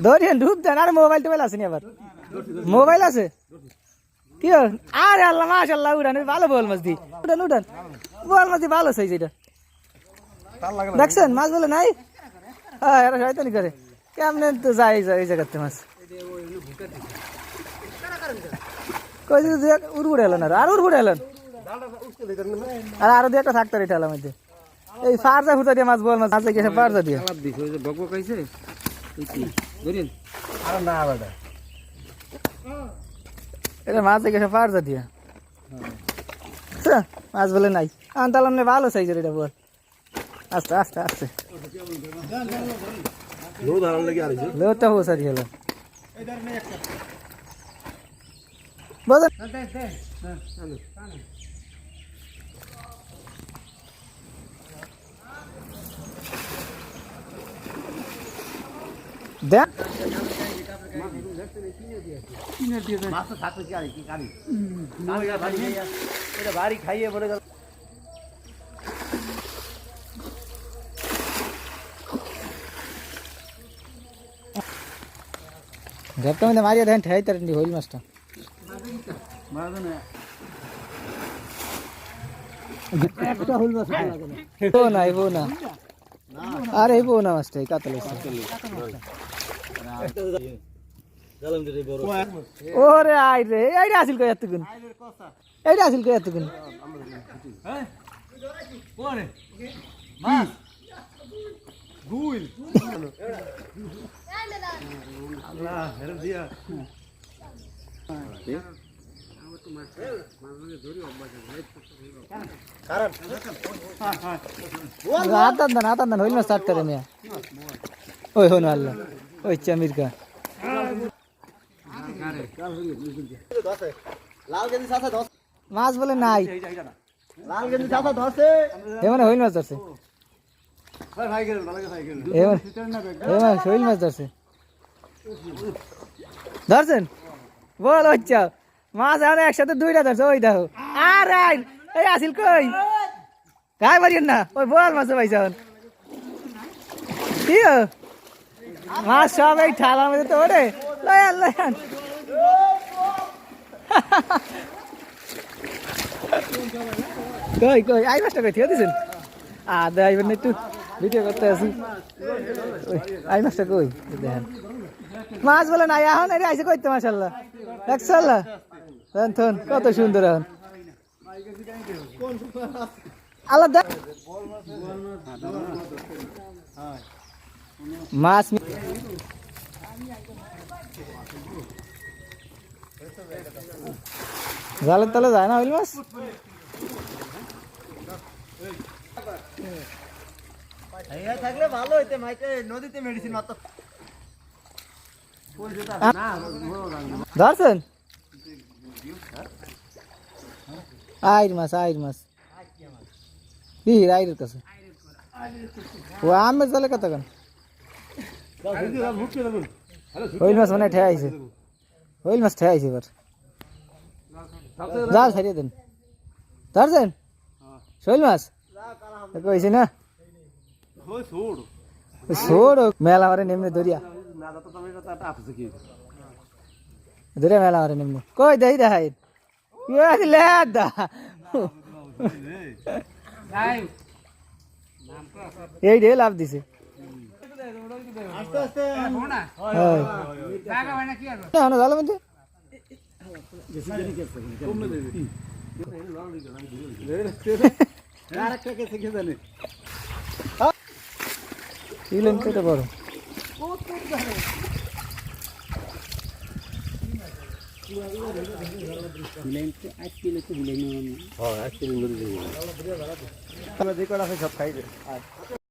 ধরিয়ে ডুব দেন। আর মোবাইল টোবাইল আছে নি? আবার মোবাইল আছে কি? আরে আল্লাহ মাশাআল্লাহ, উড়ান ভালো বল মাছ দি। উড়ান উড়ান, বল মাছ দি ভালো সাইজ এটা। দেখছেন মাছ বলে নাই? হ্যাঁ, এরা শয়তানি করে কেমনে তো যায় এই জায়গাতে মাছ। কই দিকে উড়বুড়ে এলেন, আর উড়বুড়ে এলেন, আর আরো দিয়ে একটা থাকতো এটা এলাম মধ্যে। এই ফারজা ফুটা দিয়ে মাছ, বল মাছ আছে গেছে ফারজা দিয়ে। এটা মাছ গেছে ফারজা দিয়ে, মাছ বলে নাই। আনতালাম না ভালো সাইজের এটা বল। আস্তে আস্তে আস্তে লোটা বসারি হলো বলেন। দেখ ভারী খাইয়ে বলে গেল। ঘরটা মধ্যে মারিয়া দেন ঠাই তার হইল মাছটা। না আরে বো না মাছটা কাতল। ওরে আই রে, এইটা আসিল কই এতক্ষণ, এইটা আসিল কই এতক্ষণ। আতান হইল না স্টার্ট করে মিয়া। ওই হন আল্লাহ, ওই চামির কা মাছ বলে নাই। এমন হইল মাছ ধরছে, শৈল মাছ ধরছে। ধরছেন বল হচ্ছা মাছ এখন একসাথে দুইটা ধরছে। ওই দেখো আর এই আসিল কই গাই পারিয়েন না, ওই বল মাছ পাইছে কি মাছ সব এই ঠালার মধ্যে তো ওরে লয়ান লয়ান। কই কই আই মাছটা কই থিয়ে দিছেন? আদা আইবেন না একটু ভিডিও করতে আসি। আই মাছটা কই দেখেন, মাছ বলে নাই এখন এর আইসে কইতে মাশাআল্লাহ একসাল্লাহ। থন কত সুন্দর এখন আলাদা মাছ। জালের তলে যায় না হইল মাছ। থাকলে ভালো হইতে মাইকে নদীতে মেডিসিন মাত্র ধরছেন। আইর মাছ আইর মাছ কি আইরের কাছে ও আমের জালে কত কেন হইল মাছ মানে ঠেয়াইছে, হইল মাছ ঠেয়াইছে। এবার জাল ছাড়িয়ে দেন। ধরছেন শৈল মাছ কইছে না ছোড় মেলা মারে নেমনে দরিয়া দরিয়া মেলা মারে নেমনে কই দেই দেখাই এই রে লাভ দিছে। বড় সব খাই